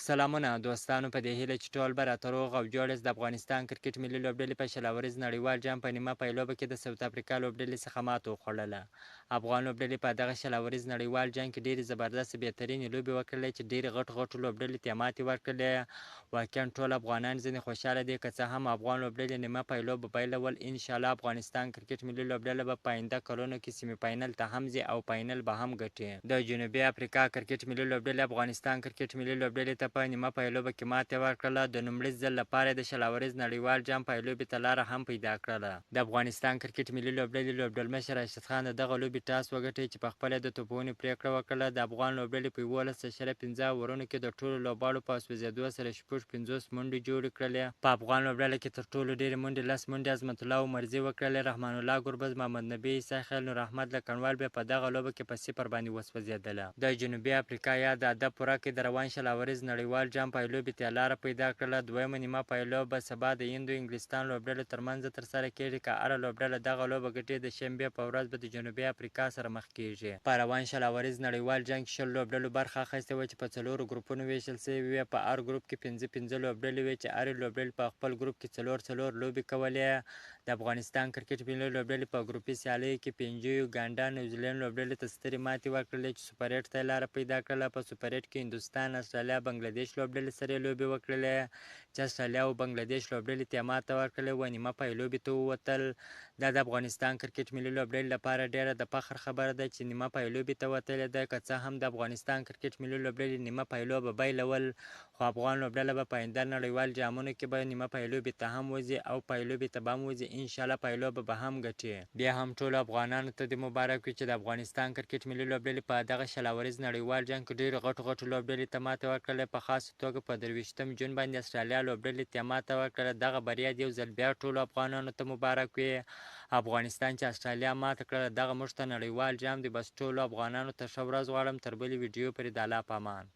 سلامونه دوستانو، په دې هیله چې ټول به راته روغ او جوړ یاست. د افغانستان کرکټ ملي لوبډلې په شلوريز نړیوال جام په نیمه پیلوبه کې د ساوث افریقا لوبډلې څخه ماته وخوړله. افغان لوبډلې په دغه شلوريز نړیوال جام کې ډېرې زبردست بهترینې لوبې وکړلې چې ډېرې غټو لوبډلې ته ماتې ورکړلې. واقعا ټول افغانان ځینې خوشحاله دي، که څه هم افغان لوبډلې نیمه پیلوبه بایلول. انشاءالله افغانستان کرکټ ملي لوبډله به په آینده کلونو کې سیمي فاینل ته هم ځي او فاینل به هم ګټي. د جنوبي افریقا کرکټ ملي لوبډلې افغانستان کرکټ ملي لوبډلې ته په نیمه پیلوبه کې ماتې ورکړله. د لومړي ځل لپاره د شلوريز نړیوال جام پیلوبې ته لاره هم پیدا کړله. د افغانستان کرکټ ملي لوبډلې لوبډلمشر راشد خان د دغه لوبې ټاس وګټي چې په خپله د توپونې پرېکړه وکړه. د افغان لوبډلې په 11.5 اورونو کې د ټولو لوبغاړو په سوځېدو سره شپږ 50 منډې جوړې کړلې. په افغان لوبډله کې تر ټولو ډېرې منډې 10 منډې عظمت الله عمرزي وکړلې. رحمان الله ګربز، محمد نبي عیسی خیل، نور احمد لکنوال بیا په دغه لوبه کې په 0 باندې وسوځېدله. د جنوبي افریقا یا د ادب پوره کې د روان شلوريز نړیوال جام پیلوبې ته لاره پیدا کړله. دویمه نیمه پیلوبه سبا د هند او انګلستان لوبډلو ترمنځ ترسره کیږي. که هره لوبډله دغه لوبه ګټي، د شنبې په ورځ به د جنوبي افریقا سره مخ کیږي. په روان شلوريز نړیوال جام کې 20 لوبډلو برخه اخیستې وه چې په 4 ګروپونو ویشل شوې وې. په هر ګروپ کې 5 لوبډلې وې چې هرې لوبډلې په خپل ګروپ کې 4 لوبې کولې. د افغانستان کرکټ ملي لوبډلې په ګروپي سیالیو کې فنجي، یوګانډا، نیوزیلینډ لوبډلې ته سترې ماتې ورکړلې چې سوپر 8 ته لاره پیدا کړله. په سوپر 8 کې هندوستان، استرالیا، بنګلادیش لوبډلې سره لوبې وکړلې چې استرالیا او بنګلادیش لوبډلې ته ماته ورکړلې وه. نیمه پیلوبې ته ووتل. دا د افغانستان کرکټ ملي لوبډلې لپاره ډیره د فخر خبره ده چې نیمه پیلوبې ته وتلې ده. که څه هم د افغانستان کرکټ ملي لوبډلې نیمه پیلوبه بایلول، خو افغان لوبډله به په آینده نړیوال جامونو کې به نیمه پیلوبې ته هم وځي او پیلوبې ته به هم وځي. انشاءالله پیلوبه به هم ګټي. بیا هم ټولو افغانانو ته دې مبارک وي چې د افغانستان کرکټ ملي لوبډلې په دغه شلوريز نړیوال جام کې ډېرو غټو لوبډلې ته ماته ورکړله. په خاصه توګه په 23 جون باندې استرالیا لوبډلې ته ماته ورکړله. دغه بریا دې یو ځل بیا ټولو افغانانو ته مبارک وي. افغانستان چې استرالیا ماته کړله، دغه موږ ته نړیوال جام دی. بس ټولو افغانانو ته ښه ورځ غواړم. تر بلې ویډیو پورې د الله په امان.